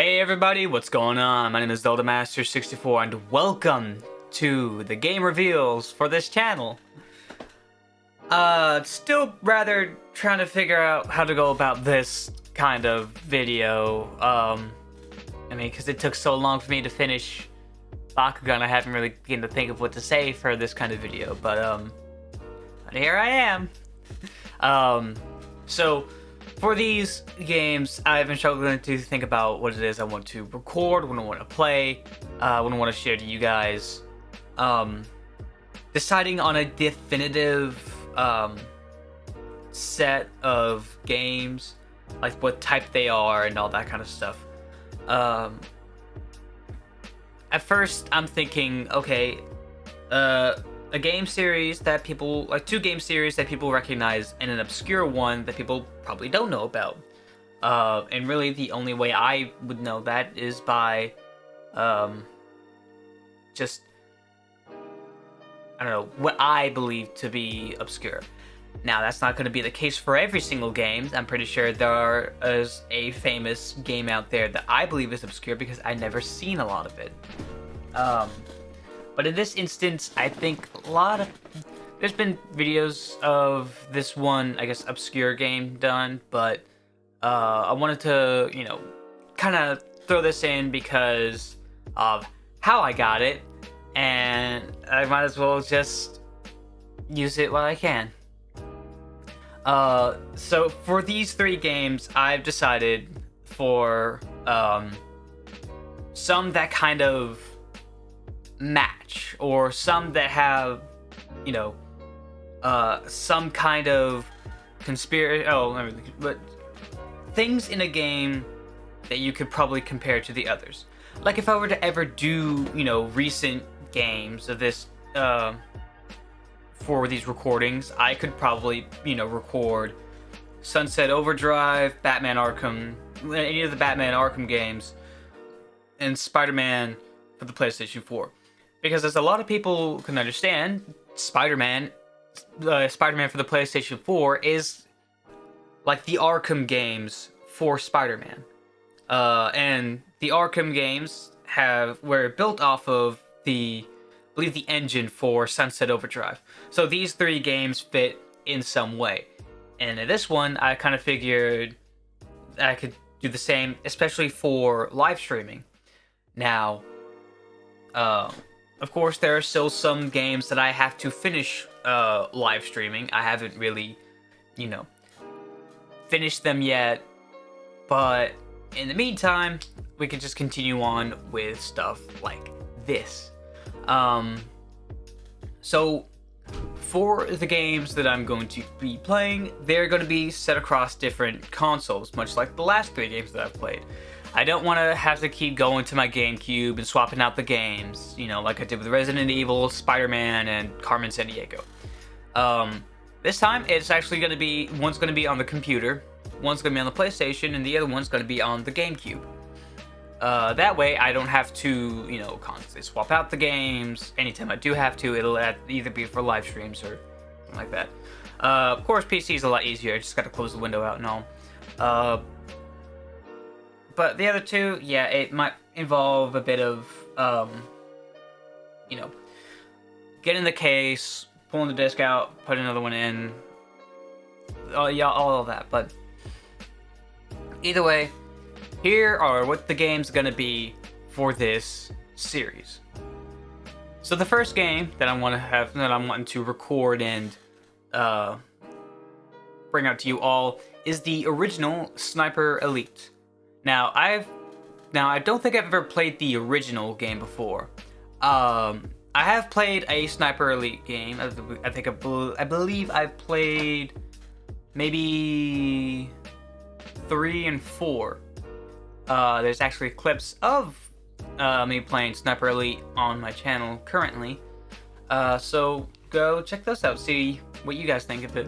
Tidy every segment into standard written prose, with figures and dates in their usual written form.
Hey everybody, what's going on? My name is ZeldaMaster64 and welcome to the game reveals for this channel. Still rather trying to figure out how to go about this kind of video. Because it took so long for me to finish Bakugan, I haven't really begun to think of what to say for this kind of video, but here I am. So for these games, I've been struggling to think about what it is I want to record, what I want to play, what I want to share to you guys. Deciding on a definitive set of games, like what type they are and all that kind of stuff. At first, I'm thinking, okay, a game series that people, like two game series that people recognize and an obscure one that people probably don't know about. And really the only way I would know that is by just, I don't know, what I believe to be obscure. Now, that's not going to be the case for every single game. I'm pretty sure there is a famous game out there that I believe is obscure because I've never seen a lot of it. But in this instance, I think there's been videos of this one, I guess, obscure game done, but I wanted to, kind of throw this in because of how I got it, and I might as well just use it while I can. So for these three games, I've decided for some that kind of match, or some that have, some kind of conspiracy. But things in a game that you could probably compare to the others. Like if I were to ever do, recent games of this, for these recordings, I could probably, record Sunset Overdrive, Batman Arkham, any of the Batman Arkham games, and Spider-Man for the PlayStation 4. Because as a lot of people can understand, Spider-Man for the PlayStation 4 is like the Arkham games for Spider-Man. And the Arkham games were built off of I believe the engine for Sunset Overdrive. So these three games fit in some way. And in this one, I kind of figured I could do the same, especially for live streaming. Now, of course, there are still some games that I have to finish live streaming. I haven't really, finished them yet. But in the meantime, we can just continue on with stuff like this. So for the games that I'm going to be playing, they're going to be set across different consoles, much like the last three games that I've played. I don't want to have to keep going to my GameCube and swapping out the games, like I did with Resident Evil, Spider-Man, and Carmen Sandiego. This time, it's actually going to be, one's going to be on the computer, one's going to be on the PlayStation, and the other one's going to be on the GameCube. That way, I don't have to, constantly swap out the games. Anytime I do have to, it'll either be for live streams or something like that. Of course, PC is a lot easier. I just got to close the window out and all. But the other two, yeah, it might involve a bit of, getting the case, pulling the disc out, putting another one in, all of that. But either way, here are what the game's gonna be for this series. So the first game that I'm wanting to record and bring out to you all is the original Sniper Elite. Now I don't think I've ever played the original game before. I have played a Sniper Elite game. I believe I've played maybe 3 and 4. There's actually clips of me playing Sniper Elite on my channel currently. So go check those out, see what you guys think of it.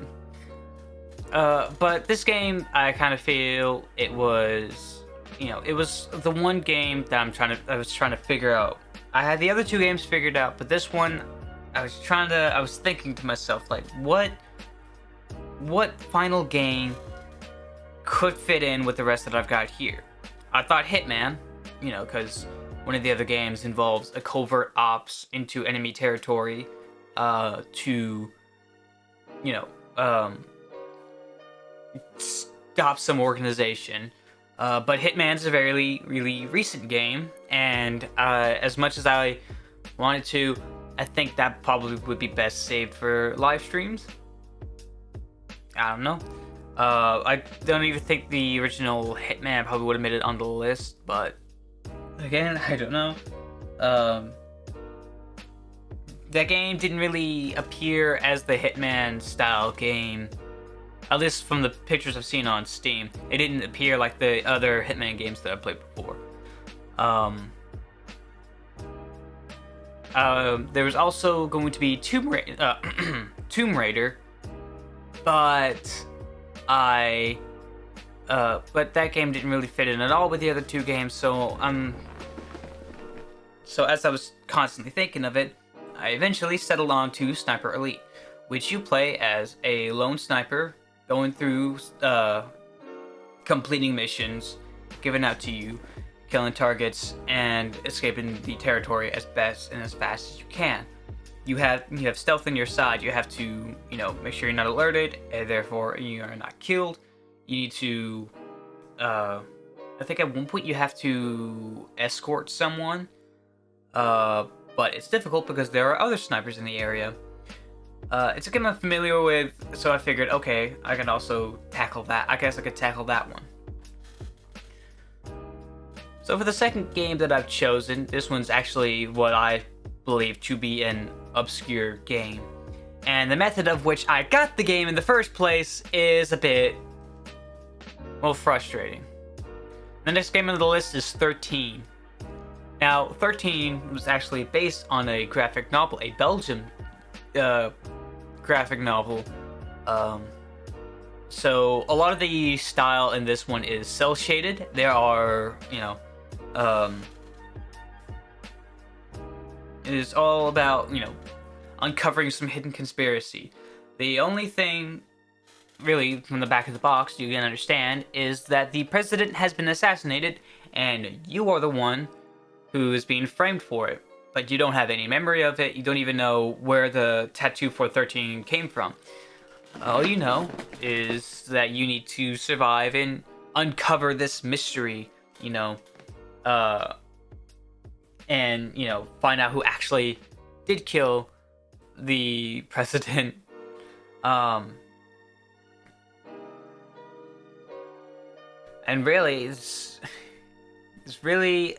But this game, I kind of feel it was, it was the one game that I was trying to figure out. I had the other two games figured out, but this one, I was thinking to myself, like, what final game could fit in with the rest that I've got here. I thought Hitman because one of the other games involves a covert ops into enemy territory to, you know, stop some organization. But Hitman's a very, really recent game, and as much as I wanted to, I think that probably would be best saved for live streams. I don't know. I don't even think the original Hitman probably would have made it on the list, but again, I don't know. That game didn't really appear as the Hitman style game. At least from the pictures I've seen on Steam, it didn't appear like the other Hitman games that I've played before. There was also going to be Tomb Raider, but but that game didn't really fit in at all with the other two games. So as I was constantly thinking of it, I eventually settled on to Sniper Elite, which you play as a lone sniper going through completing missions given out to you, killing targets, and escaping the territory as best and as fast as you can. You have stealth on your side. You have to, make sure you're not alerted, and therefore you are not killed. You need to, I think at one point you have to escort someone, but it's difficult because there are other snipers in the area. It's a game I'm familiar with, so I figured, okay, I can also tackle that. I guess I could tackle that one. So for the second game that I've chosen, this one's actually what I believe to be an obscure game. And the method of which I got the game in the first place is a bit, frustrating. The next game on the list is 13. Now, 13 was actually based on a graphic novel, a Belgian graphic novel. So a lot of the style in this one is cel shaded. There are, it is all about, uncovering some hidden conspiracy. The only thing, really, from the back of the box you can understand is that the president has been assassinated, and you are the one who is being framed for it. But you don't have any memory of it. You don't even know where the tattoo for 13 came from. All you know is that you need to survive and uncover this mystery, and, find out who actually did kill the president. And really, it's really,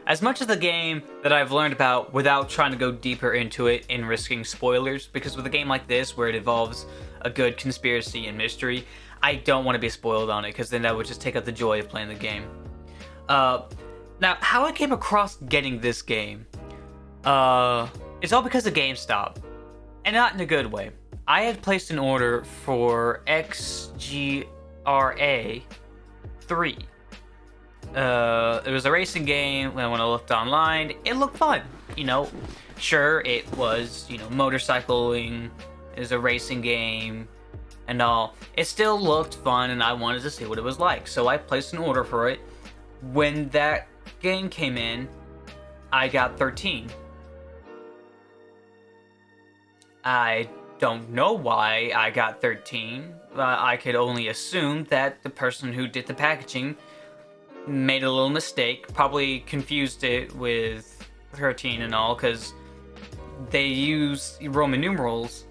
as much as the game that I've learned about without trying to go deeper into it and risking spoilers, because with a game like this where it involves a good conspiracy and mystery, I don't want to be spoiled on it, because then that would just take out the joy of playing the game. Now, how I came across getting this game, it's all because of GameStop, and not in a good way. I had placed an order for XGRA 3. It was a racing game. When I looked online, it looked fun. Sure, it was, motorcycling. It was a racing game and all. It still looked fun, and I wanted to see what it was like. So I placed an order for it. When that game came in, I got 13. I don't know why I got 13. I could only assume that the person who did the packaging made a little mistake, probably confused it with 13 and all, because they use Roman numerals,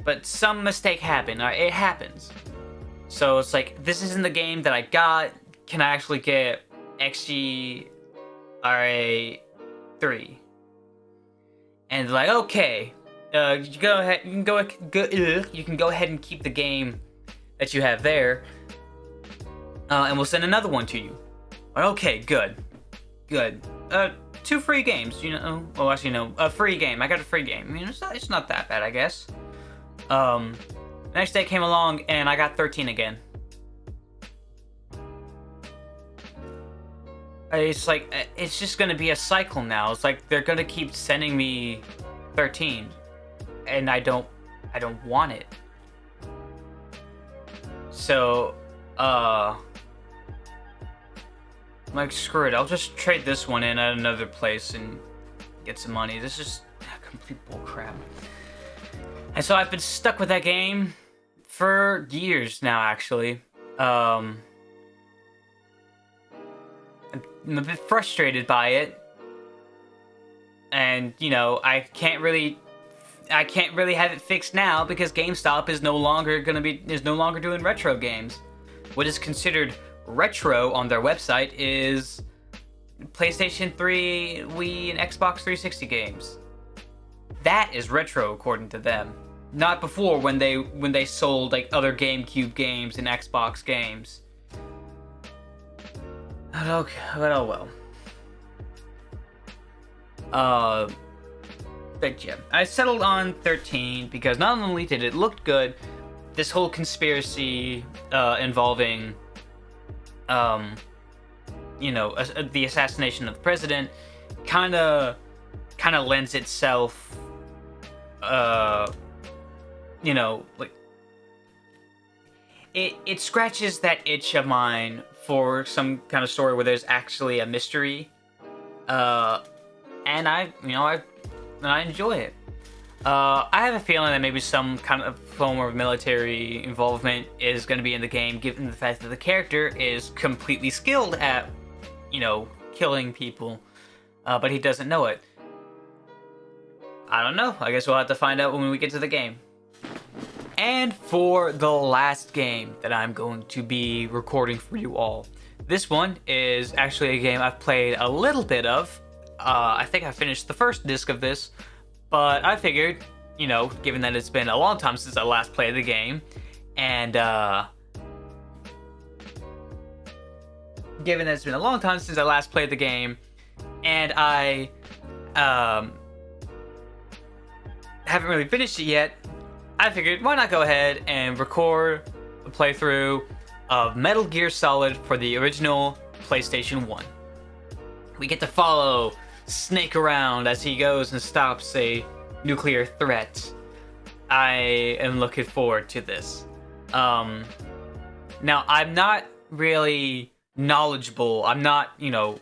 but some mistake happened. It happens. So it's like, this isn't the game that I got. Can I actually get XGRA 3? And like, okay, you go ahead. You can go ahead and keep the game that you have there, and we'll send another one to you. Okay, good. 2 free games, Well, actually, no, a free game. I got a free game. It's not that bad, I guess. The next day came along, and I got 13 again. It's like, it's just gonna be a cycle now. It's like they're gonna keep sending me 13, and I don't want it. So, I'm like, screw it, I'll just trade this one in at another place and get some money. This is complete bullcrap. And so I've been stuck with that game for years now, actually. I'm a bit frustrated by it. And, you know, I can't really have it fixed now because GameStop is no longer doing retro games. What is considered retro on their website is PlayStation 3, Wii, and Xbox 360 games. That is retro according to them. Not before when they sold like other GameCube games and Xbox games. But oh well. But yeah, I settled on 13 because not only did it look good, this whole conspiracy involving, you know, the assassination of the president, kind of lends itself, you know, like it scratches that itch of mine for some kind of story where there's actually a mystery, and I enjoy it. I have a feeling that maybe some kind of form of military involvement is going to be in the game, given the fact that the character is completely skilled at, you know, killing people, but he doesn't know it. I don't know. I guess we'll have to find out when we get to the game. And for the last game that I'm going to be recording for you all, this one is actually a game I've played a little bit of. I think I finished the first disc of this, but I figured, you know, given that it's been a long time since I last played the game, and given that it's been a long time since I last played the game, and I haven't really finished it yet, I figured why not go ahead and record a playthrough of Metal Gear Solid for the original PlayStation 1. We get to follow Snake around as he goes and stops a nuclear threat. I am looking forward to this. Now, I'm not really knowledgeable. I'm not, you know,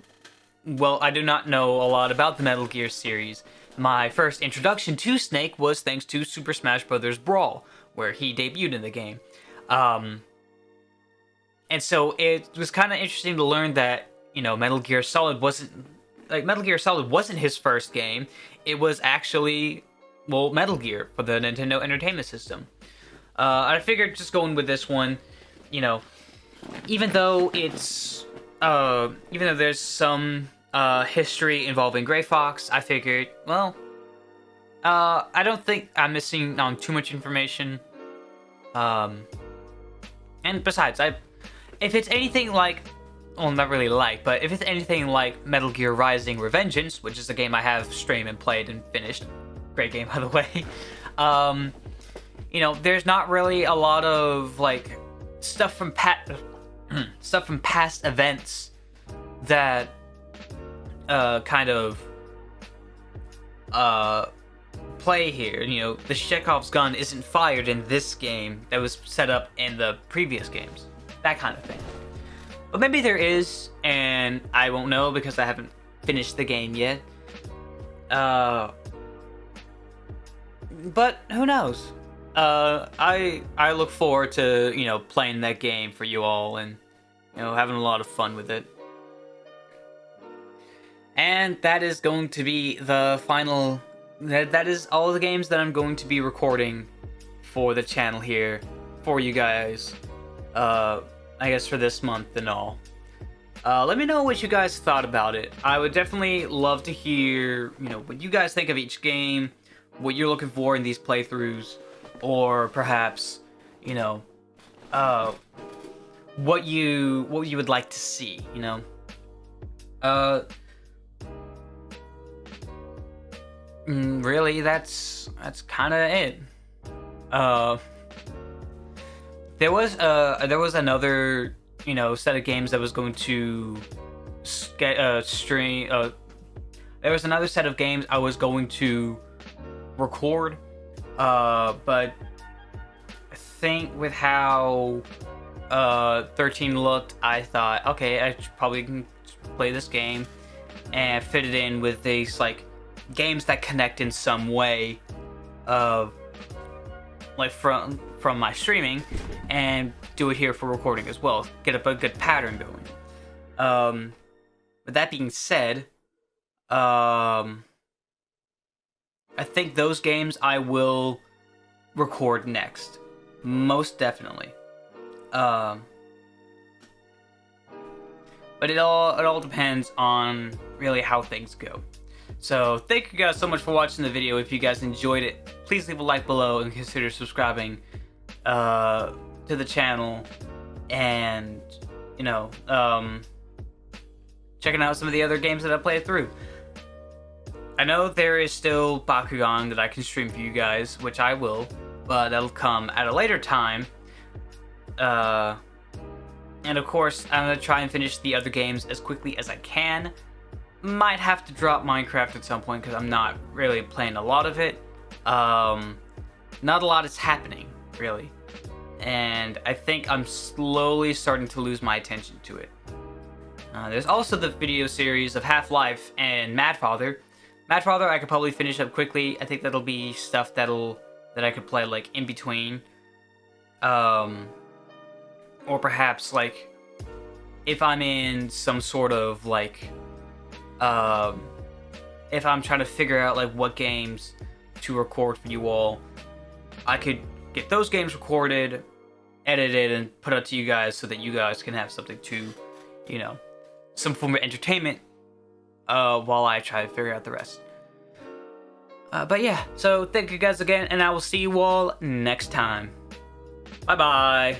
well, I do not know a lot about the Metal Gear series. My first introduction to Snake was thanks to Super Smash Bros. Brawl, where he debuted in the game. And so it was kind of interesting to learn that, you know, Metal Gear Solid wasn't his first game. It was actually, well, Metal Gear for the Nintendo Entertainment System. I figured just going with this one, you know, even though there's some history involving Gray Fox, I figured, well, I don't think I'm missing on too much information. And besides, if it's anything like, well, not really like, but if it's anything like Metal Gear Rising: Revengeance, which is a game I have streamed and played and finished, great game by the way, you know, there's not really a lot of like stuff from past events that kind of play here. You know, the Chekhov's gun isn't fired in this game that was set up in the previous games, that kind of thing. But maybe there is, and I won't know because I haven't finished the game yet. But who knows? I look forward to, you know, playing that game for you all and, you know, having a lot of fun with it. And that is going to be the final. That is all the games that I'm going to be recording for the channel here for you guys. I guess for this month and all. Let me know what you guys thought about it. I would definitely love to hear, you know, what you guys think of each game, what you're looking for in these playthroughs, or perhaps, you know, what you would like to see, you know. Really, that's kind of it. There was another, you know, set of games that was going to stream. There was another set of games I was going to record, but I think with how 13 looked, I thought, okay, I play this game and fit it in with these like games that connect in some way, like from my streaming, and do it here for recording as well. Get up a good pattern going. With that being said, I think those games I will record next, most definitely. But it all depends on really how things go. So thank you guys so much for watching the video. If you guys enjoyed it, please leave a like below and consider subscribing to the channel, and checking out some of the other games that I played through. I know there is still Bakugan that I can stream for you guys, which I will, but that'll come at a later time. And of course, I'm gonna try and finish the other games as quickly as I can. Might have to drop Minecraft at some point because I'm not really playing a lot of it. Not a lot is happening, really. And I think I'm slowly starting to lose my attention to it. There's also the video series of Half-Life and Mad Father. Mad Father I could probably finish up quickly. I think that'll be stuff that I could play like in between. Or perhaps like if I'm in some sort of like if I'm trying to figure out like what games to record for you all, I could get those games recorded, edited, and put out to you guys so that you guys can have something to, some form of entertainment while I try to figure out the rest. But yeah, so thank you guys again, and I will see you all next time. Bye bye.